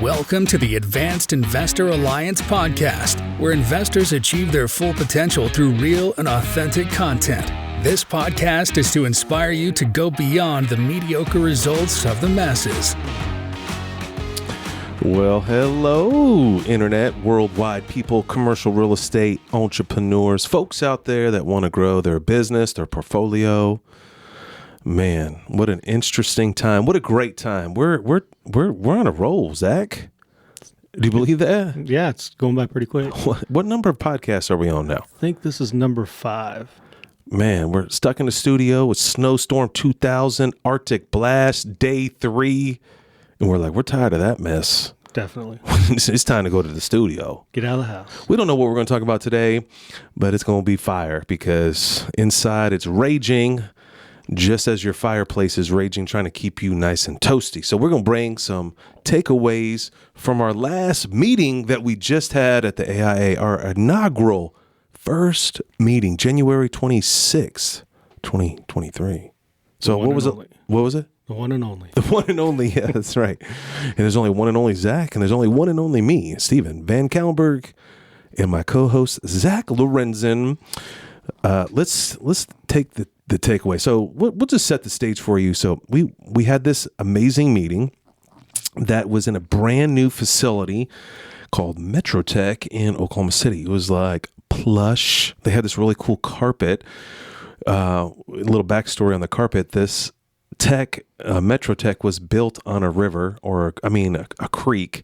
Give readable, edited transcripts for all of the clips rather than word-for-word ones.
Welcome to the Advanced Investor Alliance podcast, where investors achieve their full potential through real and authentic content. This podcast is to inspire you to go beyond the mediocre results of the masses. Well, hello, internet, worldwide people, commercial real estate entrepreneurs, folks out there that want to grow their business, their portfolio. Man, what an interesting time. What a great time. We're on a roll, Zach. Do you believe that? Yeah, it's going by pretty quick. What number of podcasts are we on now? I think this is number 5. Man, we're stuck in the studio with Snowstorm 2000, Arctic Blast, day 3. And we're tired of that mess. Definitely. It's time to go to the studio. Get out of the house. We don't know what we're going to talk about today, but it's going to be fire because inside it's raging, just as your fireplace is raging, trying to keep you nice and toasty. So we're going to bring some takeaways from our last meeting that we just had at the AIA, our inaugural first meeting, January 26th, 2023. So what was it? What was it? The one and only. The one and only, yeah, that's right. And there's only one and only Zach, and there's only one and only me, Stephen Van Kallenberg, and my co-host, Zach Lorenzen. Let's take the takeaway. So we'll just set the stage for you. So we had this amazing meeting that was in a brand new facility called Metrotech in Oklahoma City. It was like plush. They had this really cool carpet. A little backstory on the carpet. This Metrotech was built on a river, a creek,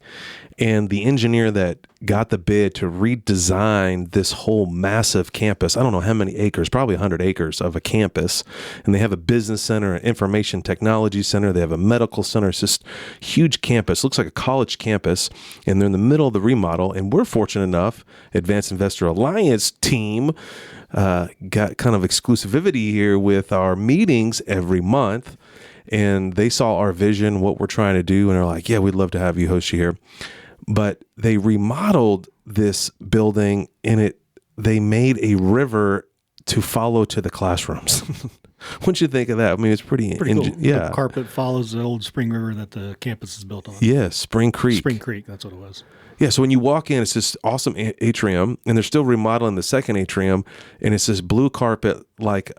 and the engineer that got the bid to redesign this whole massive campus, I don't know how many acres, probably 100 acres of a campus, and they have a business center, an information technology center, they have a medical center. It's just huge campus, looks like a college campus, and they're in the middle of the remodel, and we're fortunate enough, Advanced Investor Alliance team, got kind of exclusivity here with our meetings every month, and they saw our vision, what we're trying to do, and they're like, yeah, we'd love to have you host you here. But they remodeled this building, and they made a river to follow to the classrooms. What'd you think of that? I mean, it's pretty cool. Yeah. The carpet follows the old Spring River that the campus is built on. Yeah, Spring Creek. Spring Creek, that's what it was. Yeah, so when you walk in, it's this awesome atrium, and they're still remodeling the second atrium, and it's this blue carpet like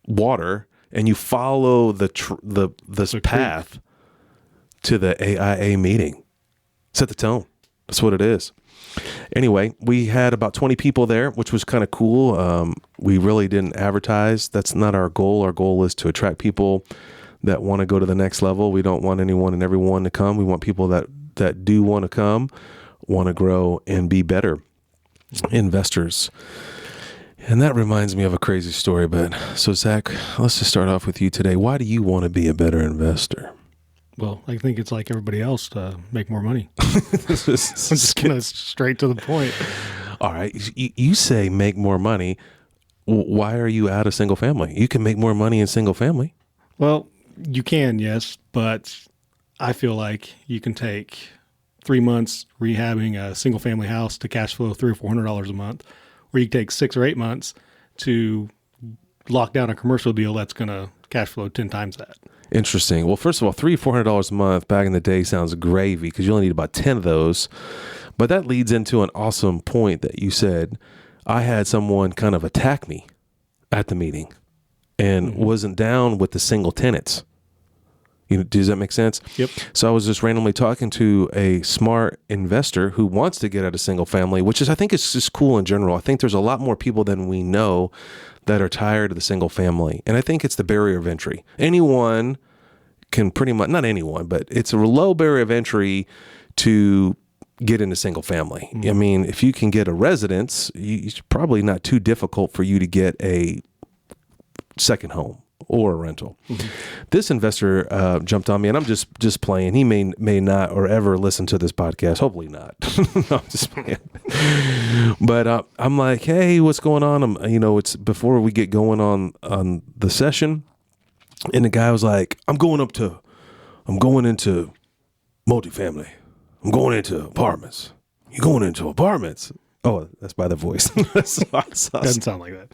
water, and you follow this path to the AIA meeting. Set the tone. That's what it is. Anyway, we had about 20 people there, which was kind of cool. We really didn't advertise. That's not our goal. Our goal is to attract people that want to go to the next level. We don't want anyone and everyone to come. We want people that do want to come, want to grow, and be better investors. And that reminds me of a crazy story. But so, Zach, let's just start off with you today. Why do you want to be a better investor? Well, I think it's like everybody else to make more money. I'm just going to straight to the point. All right. You say make more money. Why are you out of single family? You can make more money in single family. Well, you can, yes, but I feel like you can take 3 months rehabbing a single family house to cash flow $300 or $400 a month, or you can take 6 or 8 months to lock down a commercial deal that's going to cash flow 10 times that. Interesting. Well, first of all, $300-$400 a month back in the day sounds gravy because you only need about 10 of those. But that leads into an awesome point that you said. I had someone kind of attack me at the meeting and wasn't down with the single tenants. Does that make sense? Yep. So I was just randomly talking to a smart investor who wants to get out of single family, which is, I think it's just cool in general. I think there's a lot more people than we know that are tired of the single family. And I think it's the barrier of entry. Anyone can pretty much, not anyone, but it's a low barrier of entry to get into single family. I mean, if you can get a residence, it's probably not too difficult for you to get a second home or a rental. This investor jumped on me, and I'm just playing. He may not or ever listen to this podcast. Hopefully not. No, I'm just playing. But I'm like, hey, what's going on? It's before we get going on the session, and the guy was like, I'm going into multifamily. I'm going into apartments. You going into apartments? Oh, that's by the voice. Doesn't sound like that.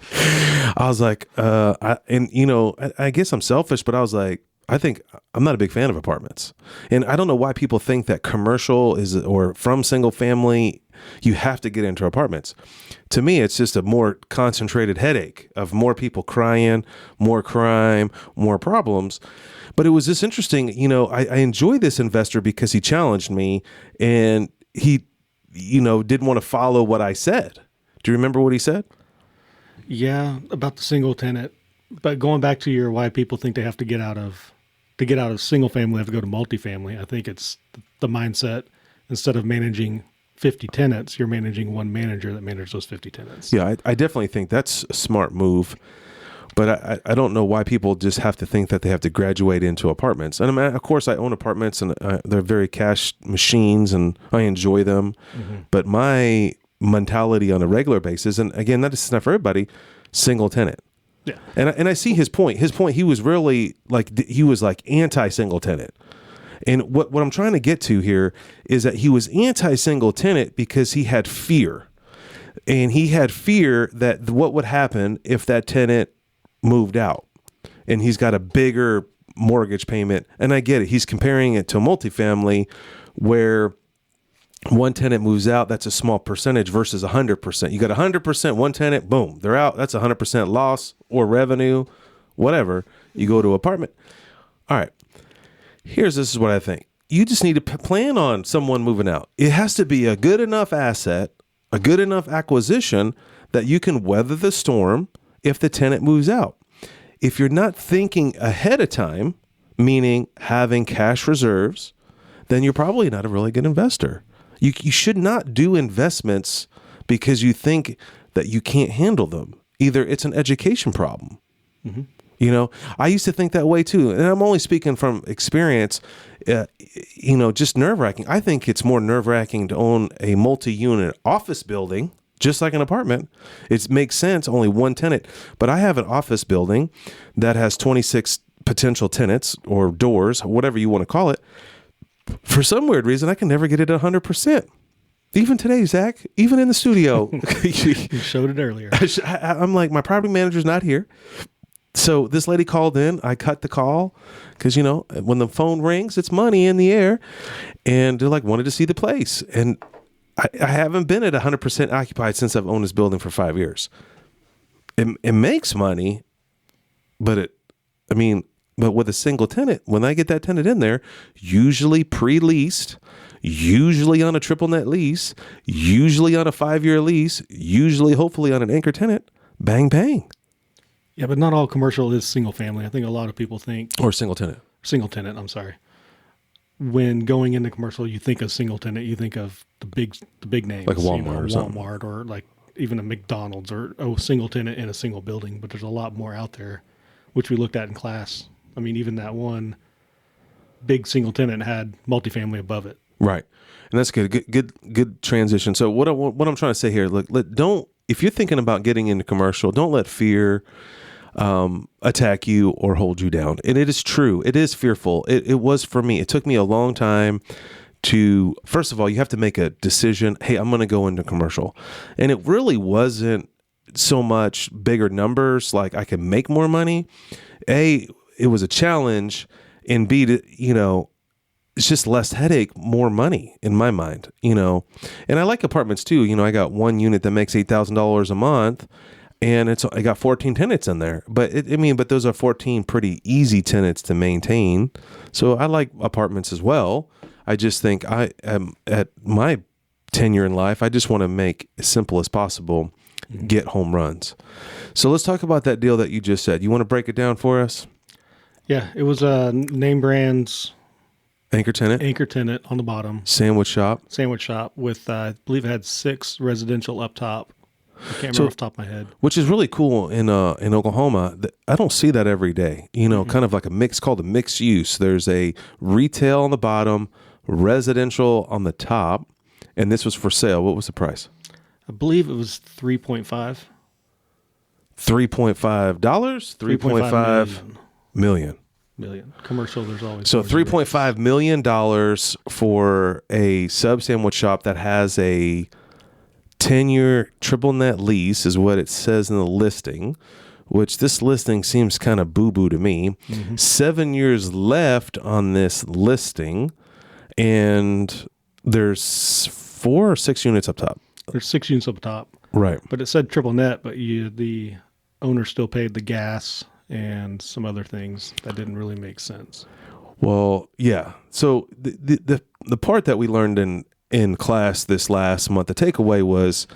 I was like, I guess I'm selfish, but I was like, I think I'm not a big fan of apartments. And I don't know why people think that commercial is, or from single family, you have to get into apartments. To me, it's just a more concentrated headache of more people crying, more crime, more problems. But it was just interesting. I enjoy this investor because he challenged me, and he, didn't want to follow what I said. Do you remember what he said? Yeah, about the single tenant. But going back to why people think they have to get out of single family, they have to go to multifamily. I think it's the mindset. Instead of managing 50 tenants, you're managing one manager that manages those 50 tenants. Yeah, I definitely think that's a smart move. But I don't know why people just have to think that they have to graduate into apartments. And of course, I own apartments, and they're very cash machines, and I enjoy them. Mm-hmm. But my mentality on a regular basis, and again, that is not for everybody, single tenant. Yeah. And I see his point. His point, he was really like anti-single tenant. And what I'm trying to get to here is that he was anti-single tenant because he had fear. And he had fear that what would happen if that tenant moved out. And he's got a bigger mortgage payment. And I get it. He's comparing it to multifamily where one tenant moves out, that's a small percentage versus 100%. You got 100%, one tenant, boom, they're out. That's 100% loss or revenue, whatever. You go to apartment. All right. This is what I think. You just need to plan on someone moving out. It has to be a good enough asset, a good enough acquisition that you can weather the storm if the tenant moves out. If you're not thinking ahead of time, meaning having cash reserves, then you're probably not a really good investor. You should not do investments because you think that you can't handle them. Either it's an education problem. Mm-hmm. I used to think that way too. And I'm only speaking from experience, just nerve-wracking. I think it's more nerve-wracking to own a multi-unit office building, just like an apartment. It makes sense, only one tenant. But I have an office building that has 26 potential tenants or doors, whatever you want to call it. For some weird reason, I can never get it at 100%. Even today, Zach, even in the studio. You showed it earlier. I'm like, my property manager's not here. So this lady called in. I cut the call because, when the phone rings, it's money in the air. And they're like, wanted to see the place. And I haven't been at 100% occupied since I've owned this building for 5 years. It makes money, but but with a single tenant, when I get that tenant in there, usually pre-leased, usually on a triple net lease, usually on a 5-year lease, usually hopefully on an anchor tenant, bang, bang. Yeah, but not all commercial is single family. I think a lot of people think... Or single tenant. Single tenant, I'm sorry. When going into commercial, you think of single tenant, you think of the big names. Like Walmart or something. Walmart or like even a McDonald's or single tenant in a single building. But there's a lot more out there, which we looked at in class. Even that one big single tenant had multifamily above it. Right. And that's good. Good transition. So what I'm trying to say here, look, if you're thinking about getting into commercial, don't let fear attack you or hold you down. And it is true. It is fearful. It was for me. It took me a long time to, first of all, you have to make a decision. Hey, I'm going to go into commercial. And it really wasn't so much bigger numbers, like I can make more money. It was a challenge, and B, it's just less headache, more money in my mind, And I like apartments too. I got one unit that makes $8,000 a month, and I got 14 tenants in there. But but those are 14 pretty easy tenants to maintain. So I like apartments as well. I just think I am at my tenure in life, I just want to make as simple as possible, get home runs. So let's talk about that deal that you just said. You want to break it down for us? Yeah, it was a name brands anchor tenant on the bottom. Sandwich shop with, I believe it had 6 residential up top. I can't remember off the top of my head. Which is really cool in Oklahoma. I don't see that every day. Kind of like called a mixed use. There's a retail on the bottom, residential on the top, and this was for sale. What was the price? I believe it was $3.5. $3.5? $3.5 million. Commercial, there's always... So $3.5 million for a sub sandwich shop that has a 10-year triple net lease is what it says in the listing, which this listing seems kind of boo-boo to me. 7 years left on this listing, and there's 4 or 6 units up top. There's 6 units up top. Right. But it said triple net, but the owner still paid the gas and some other things that didn't really make sense. Well, yeah. So the part that we learned in class this last month, the takeaway was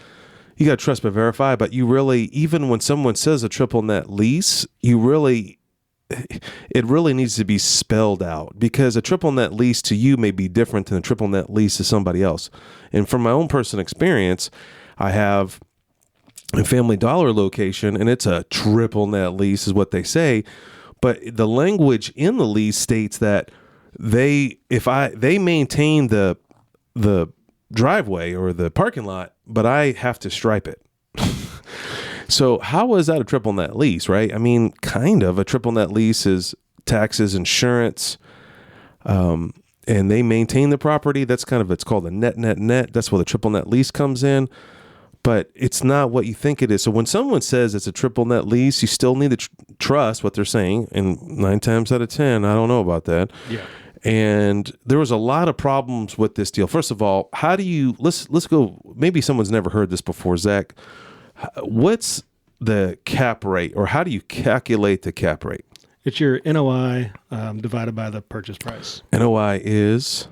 you got to trust but verify, but you really, even when someone says a triple net lease, it really needs to be spelled out, because a triple net lease to you may be different than a triple net lease to somebody else. And from my own personal experience, I have a Family Dollar location, and it's a triple net lease is what they say. But the language in the lease states that they maintain the driveway or the parking lot, but I have to stripe it. So how is that a triple net lease, right? I mean, kind of. A triple net lease is taxes, insurance, and they maintain the property. That's kind of, it's called a net. That's where the triple net lease comes in. But it's not what you think it is. So when someone says it's a triple net lease, you still need to trust what they're saying. And 9 times out of 10, I don't know about that. Yeah. And there was a lot of problems with this deal. First of all, how do you, let's go, maybe someone's never heard this before, Zach. What's the cap rate, or how do you calculate the cap rate? It's your NOI divided by the purchase price. NOI is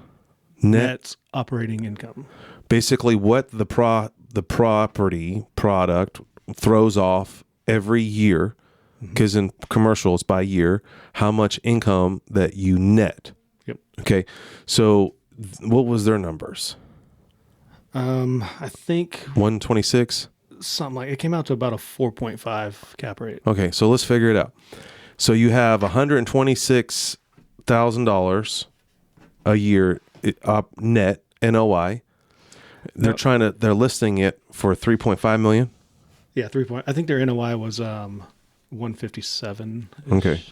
Net operating income. Basically what the property product throws off every year, because in commercial it's by year, how much income that you net. Yep. Okay. So what was their numbers? I think 126. something like, it came out to about a 4.5 cap rate. Okay, so let's figure it out. So you have $126,000 a year net NOI. They're listing it for 3.5 million. Yeah, I think their NOI was 157. Okay.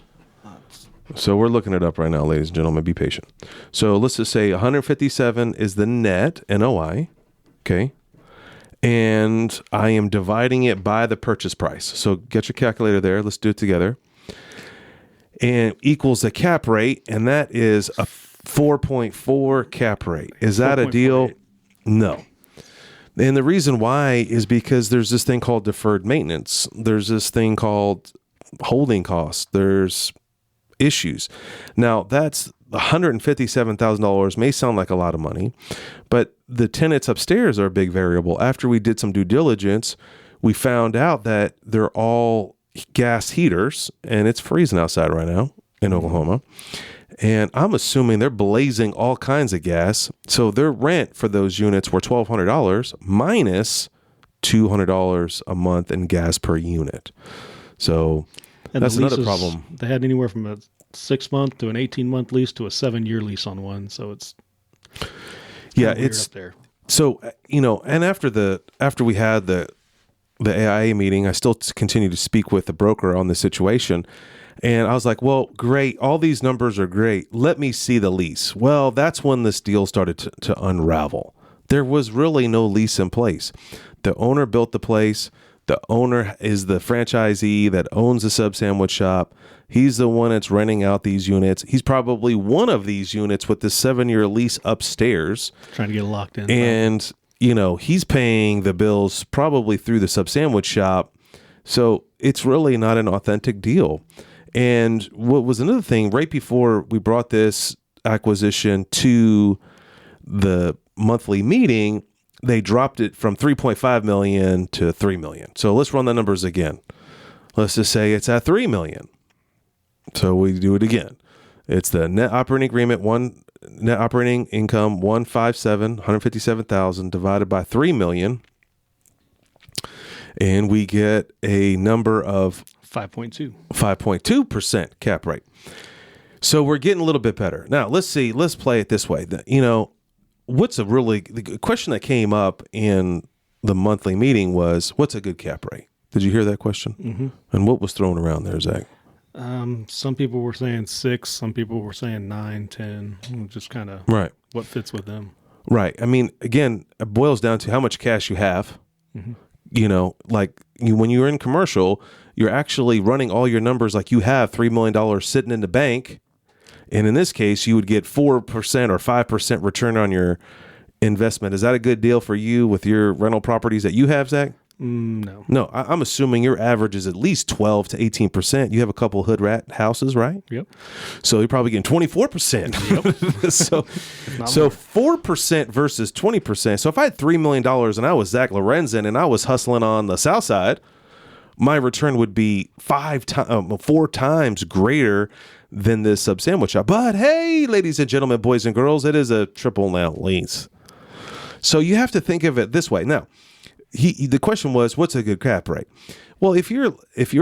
So we're looking it up right now, ladies and gentlemen. Be patient. So let's just say 157 is the net NOI. Okay. And I am dividing it by the purchase price. So get your calculator there. Let's do it together. And equals the cap rate, and that is a 4.4 cap rate. Is that a deal? No. And the reason why is because there's this thing called deferred maintenance. There's this thing called holding costs. There's issues. Now, that's $157,000 may sound like a lot of money, but the tenants upstairs are a big variable. After we did some due diligence, we found out that they're all gas heaters, and it's freezing outside right now in Oklahoma. And I'm assuming they're blazing all kinds of gas. So their rent for those units were $1,200 minus $200 a month in gas per unit. So that's another problem. They had anywhere from a 6-month to an 18-month lease to a 7-year lease on one. So it's it's up there. So, and after we had the AIA meeting, I still continue to speak with the broker on the situation. And I was like, well, great. All these numbers are great. Let me see the lease. Well, that's when this deal started to unravel. There was really no lease in place. The owner built the place. The owner is the franchisee that owns the sub sandwich shop. He's the one that's renting out these units. He's probably one of these units with the 7-year lease upstairs. Trying to get locked in. And, he's paying the bills probably through the sub sandwich shop. So it's really not an authentic deal. And what was another thing, right before we brought this acquisition to the monthly meeting, they dropped it from 3.5 million to 3 million. So let's run the numbers again. Let's just say it's at 3 million. So we do it again. It's the net operating agreement, net operating income 157,000 divided by 3 million. And we get a number of 5.2% cap rate. So we're getting a little bit better. Now, let's play it this way. The question that came up in the monthly meeting was, what's a good cap rate? Did you hear that question? Mm-hmm. And what was thrown around there, Zach? Some people were saying 6, some people were saying 9, 10, just kind of what fits with them. Right. I mean, again, it boils down to how much cash you have. Mm-hmm. When you're in commercial, you're actually running all your numbers like you have $3 million sitting in the bank. And in this case, you would get 4% or 5% return on your investment. Is that a good deal for you with your rental properties that you have, Zach? No. No, I'm assuming your average is at least 12 to 18%. You have a couple hood rat houses, right? Yep. So you're probably getting 24%. Yep. so 4% versus 20%. So if I had $3 million and I was Zach Lorenzen and I was hustling on the south side, my return would be 4 times greater than this sub sandwich shop. But hey, ladies and gentlemen, boys and girls, it is a triple net lease. So you have to think of it this way. Now, the question was, what's a good cap rate? Well, if you're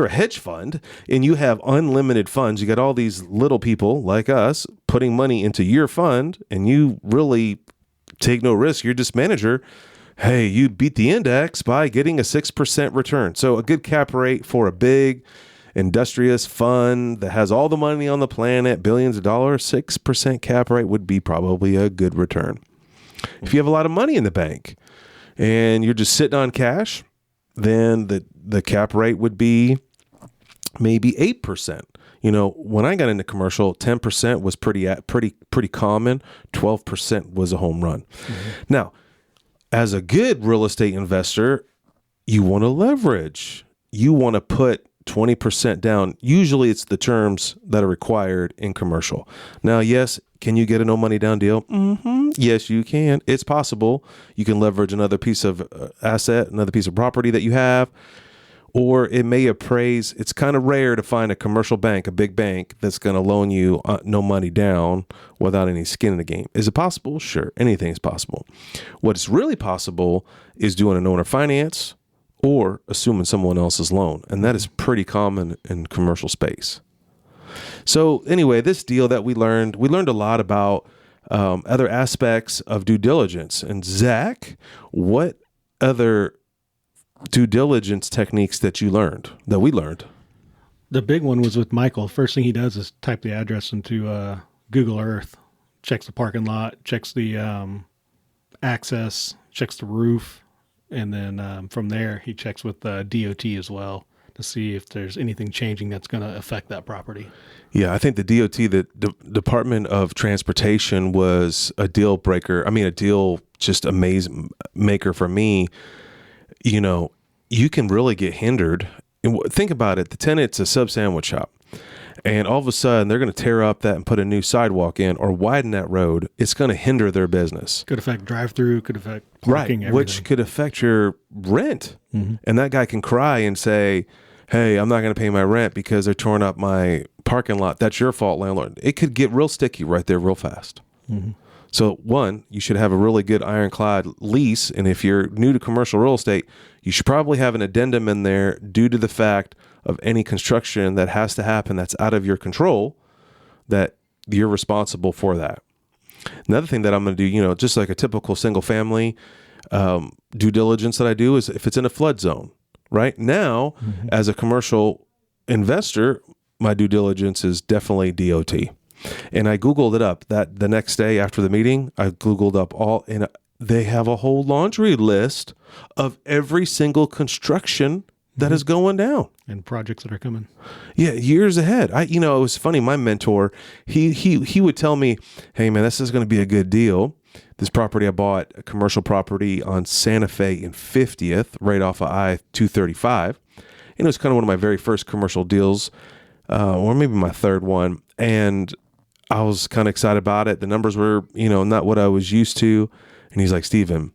a hedge fund and you have unlimited funds, you got all these little people like us putting money into your fund, and you really take no risk. You're just manager. Hey, you beat the index by getting a 6% return. So a good cap rate for a big industrious fund that has all the money on the planet, billions of dollars, 6% cap rate would be probably a good return. If you have a lot of money in the bank and you're just sitting on cash, then the cap rate would be maybe 8%. When I got into commercial, 10% was pretty common. 12% was a home run. Mm-hmm. Now, as a good real estate investor, you want to leverage. You want to put 20% down. Usually it's the terms that are required in commercial. Now, yes, can you get a no money down deal? Mm-hmm. Yes, you can. It's possible. You can leverage another piece of asset, another piece of property that you have, or it may appraise. It's kind of rare to find a commercial bank, a big bank, that's going to loan you no money down without any skin in the game. Is it possible? Sure. Anything is possible. What's really possible is doing an owner finance or assuming someone else's loan. And that is pretty common in commercial space. So anyway, this deal that we learned a lot about other aspects of due diligence. And Zach, what other due diligence techniques that we learned? The big one was with Michael. First thing he does is type the address into Google Earth, checks the parking lot, checks the access, checks the roof. And then from there, he checks with the DOT as well to see if there's anything changing that's going to affect that property. Yeah, I think the DOT, the Department of Transportation, was a deal breaker. I mean, a deal just amazing maker for me. You can really get hindered. And think about it. The tenant's a sub sandwich shop. And all of a sudden, they're going to tear up that and put a new sidewalk in or widen that road. It's going to hinder their business. Could affect drive-through, could affect parking, right, everything. Which could affect your rent. Mm-hmm. And that guy can cry and say, hey, I'm not going to pay my rent because they're torn up my parking lot. That's your fault, landlord. It could get real sticky right there real fast. Mm-hmm. So one, you should have a really good ironclad lease. And if you're new to commercial real estate, you should probably have an addendum in there due to the fact of any construction that has to happen that's out of your control, that you're responsible for that. Another thing that I'm going to do, just like a typical single family due diligence that I do, is if it's in a flood zone. Right now, mm-hmm. as a commercial investor, my due diligence is definitely DOT. And I Googled it up that the next day after the meeting. I Googled up and they have a whole laundry list of every single construction that mm-hmm. is going down and projects that are coming. Yeah, years ahead. It was funny. My mentor, he would tell me, "Hey man, this is going to be a good deal. This property I bought, a commercial property on Santa Fe in 50th, right off of I-235. And it was kind of one of my very first commercial deals, or maybe my third one. And I was kind of excited about it. The numbers were, not what I was used to. And he's like, Steven,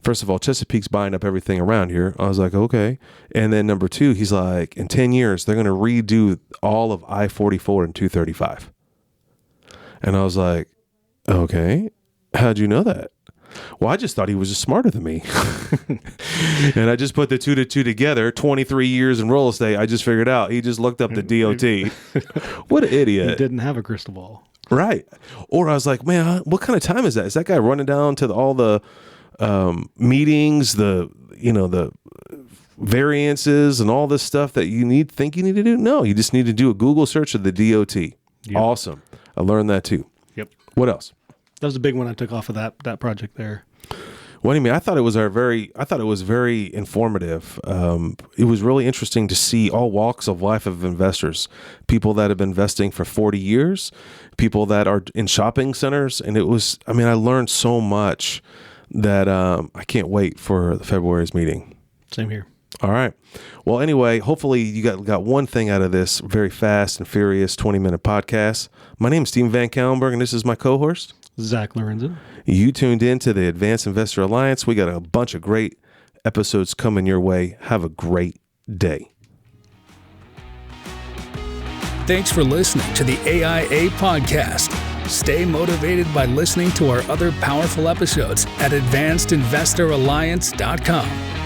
first of all, Chesapeake's buying up everything around here. I was like, okay. And then number two, he's like, in 10 years, they're going to redo all of I-44 and 235. And I was like, okay. How'd you know that? Well, I just thought he was just smarter than me. And I just put the two to two together. 23 years in real estate. I just figured out. He just looked up the DOT. What an idiot. He didn't have a crystal ball. Right. Or I was like, man, what kind of time is that? Is that guy running down to all the meetings, the variances and all this stuff that you think you need to do? No, you just need to do a Google search of the DOT. Yep. Awesome. I learned that too. Yep. What else? That was a big one I took off of that project there. What do you mean? I thought it was very informative. It was really interesting to see all walks of life of investors, people that have been investing for 40 years, people that are in shopping centers. And I learned so much that I can't wait for the February's meeting. Same here. All right. Well, anyway, hopefully you got one thing out of this very fast and furious 20-minute podcast. My name is Stephen Van Kallenberg, and this is my co-host, Zach Lorenzen. You tuned in to the Advanced Investor Alliance. We got a bunch of great episodes coming your way. Have a great day. Thanks for listening to the AIA podcast. Stay motivated by listening to our other powerful episodes at advancedinvestoralliance.com.